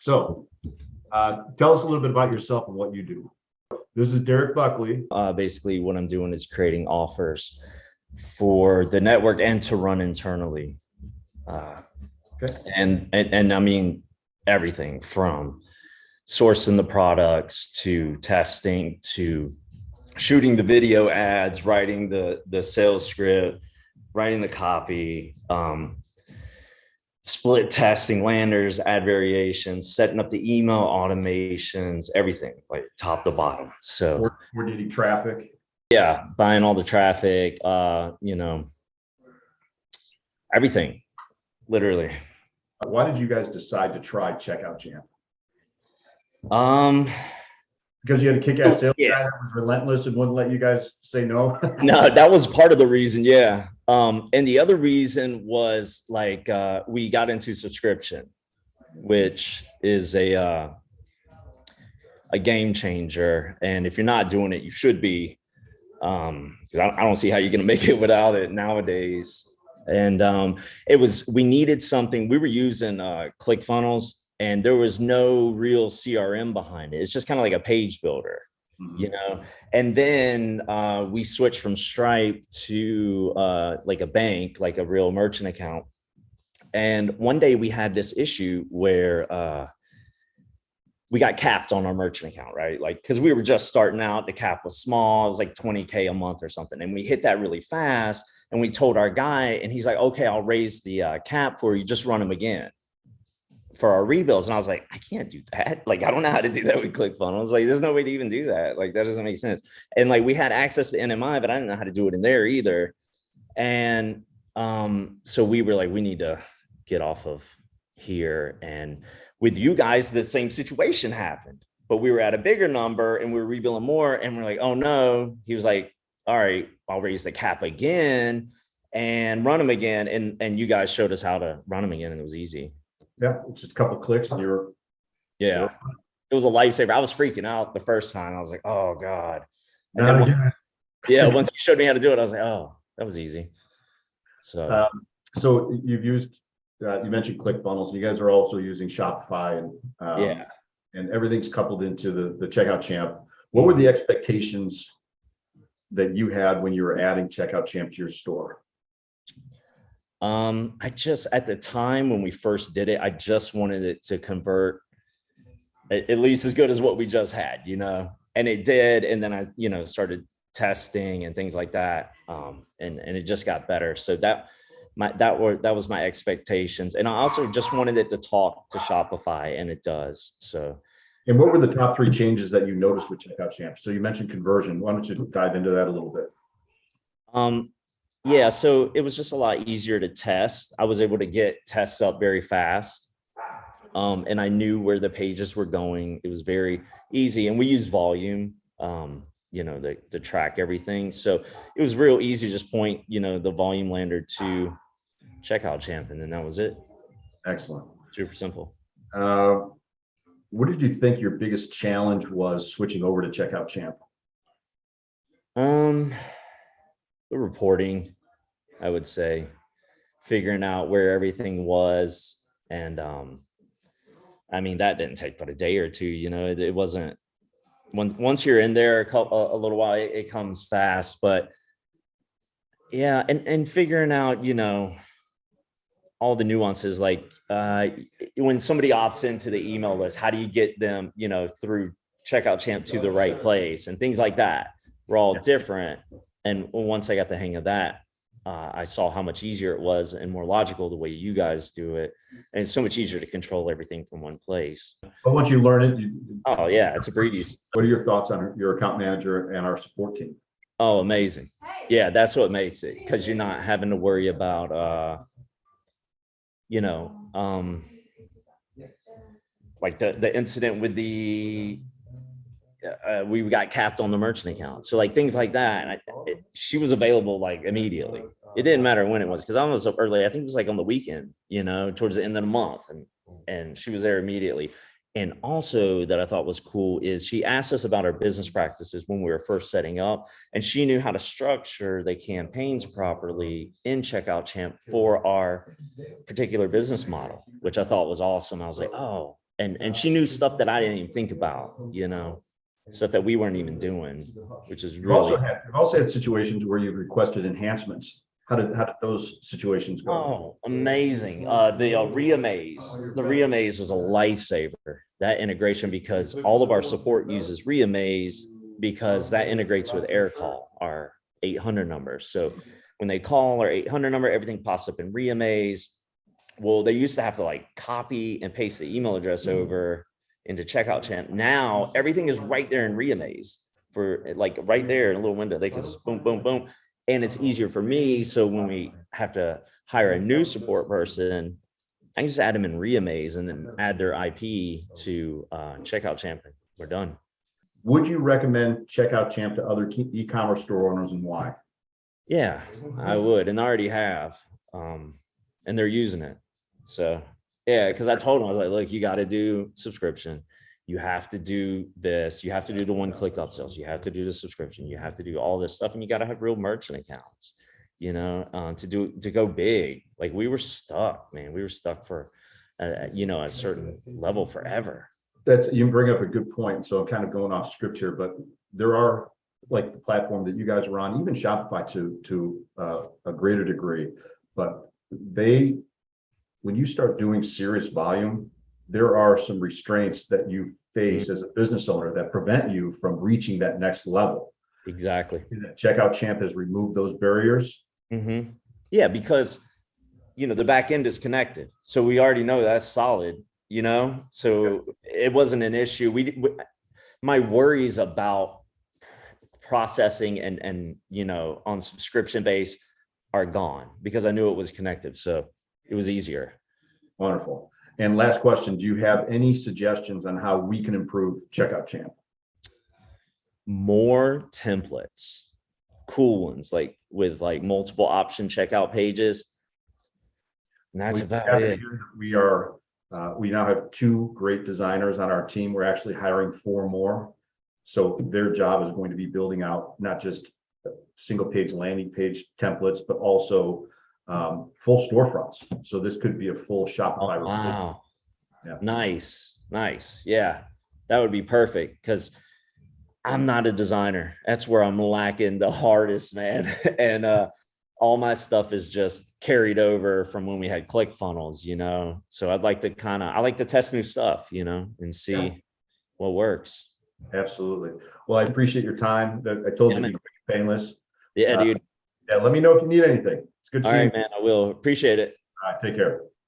So tell us a little bit about yourself and what you do. This is Derek Buckley. Basically, what I'm doing is creating offers for the network and to run internally. Okay. And I mean, everything from sourcing the products to testing to shooting the video ads, writing the sales script, writing the copy, split testing landers, ad variations, setting up the email automations, everything like top to bottom. So coordinating traffic. Yeah, buying all the traffic, everything, literally. Why did you guys decide to try Checkout Champ? Because you had a kick-ass sales guy that was relentless and wouldn't let you guys say no. No, that was part of the reason. Yeah. And the other reason was like, we got into subscription, which is a game changer. And if you're not doing it, you should be, because I don't see how you're going to make it without it nowadays. And we needed something. We were using ClickFunnels, and there was no real CRM behind it. It's just kind of like a page builder, And then we switched from Stripe to like a bank, like a real merchant account. And one day we had this issue where we got capped on our merchant account, right? Like, because we were just starting out, the cap was small, it was like 20K a month or something. And we hit that really fast. And we told our guy, and he's like, okay, I'll raise the cap for you, just run them again for our rebuilds. And I was like, I can't do that. Like, I don't know how to do that with ClickFunnels. Like, there's no way to even do that. Like, that doesn't make sense. And like, we had access to NMI, but I didn't know how to do it in there either. And so we were like, we need to get off of here. And with you guys, the same situation happened, but we were at a bigger number and we were rebuilding more. And we're like, oh no. He was like, all right, I'll raise the cap again and run them again. And you guys showed us how to run them again, and it was easy. Yeah, just a couple of clicks and you're. Yeah, it was a lifesaver. I was freaking out the first time. I was like, oh God. And then once you showed me how to do it, I was like, oh, that was easy. So you've used, you mentioned ClickFunnels. You guys are also using Shopify and everything's coupled into the Checkout Champ. What were the expectations that you had when you were adding Checkout Champ to your store? I just, at the time when we first did it, I just wanted it to convert at least as good as what we just had, and it did. And then I, started testing and things like that. And it just got better. So that was my expectations. And I also just wanted it to talk to Shopify, and it does. So. And what were the top 3 changes that you noticed with Checkout Champ? So you mentioned conversion. Why don't you dive into that a little bit? Yeah, so it was just a lot easier to test. I was able to get tests up very fast. And I knew where the pages were going. It was very easy. And we use volume, to track everything. So it was real easy to just point, the volume lander to Checkout Champ, and then that was it. Excellent. Super simple. What did you think your biggest challenge was switching over to Checkout Champ? The reporting, I would say, figuring out where everything was. And I mean, that didn't take but a day or two, it wasn't, once you're in there a little while, it comes fast. But yeah, and figuring out, all the nuances, like when somebody opts into the email list, how do you get them, through Checkout Champ to the right place, and things like that were all different. And once I got the hang of that, I saw how much easier it was and more logical the way you guys do it. And it's so much easier to control everything from one place. But once you learn it, oh yeah, it's a breeze. What are your thoughts on your account manager and our support team? Oh, amazing. Yeah, that's what makes it, because you're not having to worry about, like the incident with we got capped on the merchant account. So like things like that. And she was available like immediately. It didn't matter when it was, because I was up early. I think it was like on the weekend, towards the end of the month, and she was there immediately. And also that I thought was cool is she asked us about our business practices when we were first setting up, and she knew how to structure the campaigns properly in Checkout Champ for our particular business model, which I thought was awesome. I was like, oh, and she knew stuff that I didn't even think about, stuff that we weren't even doing, which is really. You've also had situations where you've requested enhancements. How did those situations go? Oh, amazing. The ReAmaze was a lifesaver, that integration, because all of our support uses ReAmaze because that integrates with AirCall, our 800 number. So when they call our 800 number, everything pops up in ReAmaze. Well, they used to have to like copy and paste the email address over into Checkout Champ. Now everything is right there in ReAmaze, for like right there in a little window. They can just boom, boom, boom. And it's easier for me. So when we have to hire a new support person, I can just add them in ReAmaze and then add their IP to Checkout Champ. We're done. Would you recommend Checkout Champ to other e-commerce store owners, and why? Yeah, I would, and I already have, and they're using it. So yeah, because I told them, I was like, look, you got to do subscription. You have to do this. You have to do the one-click upsells. You have to do the subscription. You have to do all this stuff, and you got to have real merchant accounts, to go big. Like we were stuck, man. We were stuck for, a certain level forever. You bring up a good point. So I'm kind of going off script here, but there are, like the platform that you guys are on, even Shopify to a greater degree, but when you start doing serious volume, there are some restraints that you face as a business owner that prevent you from reaching that next level. Exactly. Checkout Champ has removed those barriers. Mm-hmm. Yeah, because the back end is connected, so we already know that's solid. So it wasn't an issue. My worries about processing and on subscription base are gone because I knew it was connected, so it was easier. Wonderful. And last question, do you have any suggestions on how we can improve Checkout Champ? More templates, cool ones, like with like multiple option checkout pages. And that's about it. We now have 2 great designers on our team. We're actually hiring 4 more. So their job is going to be building out not just single page landing page templates, but also full storefronts. So this could be a full Shopify. Oh, wow. Yeah. Nice. Yeah, that would be perfect because I'm not a designer. That's where I'm lacking the hardest, man. And all my stuff is just carried over from when we had ClickFunnels, so I'd like to I like to test new stuff, and see what works. Absolutely. Well, I appreciate your time. I told you to be painless. Yeah, dude. Yeah, let me know if you need anything. It's good seeing you. All right, man, I will. Appreciate it. All right, take care.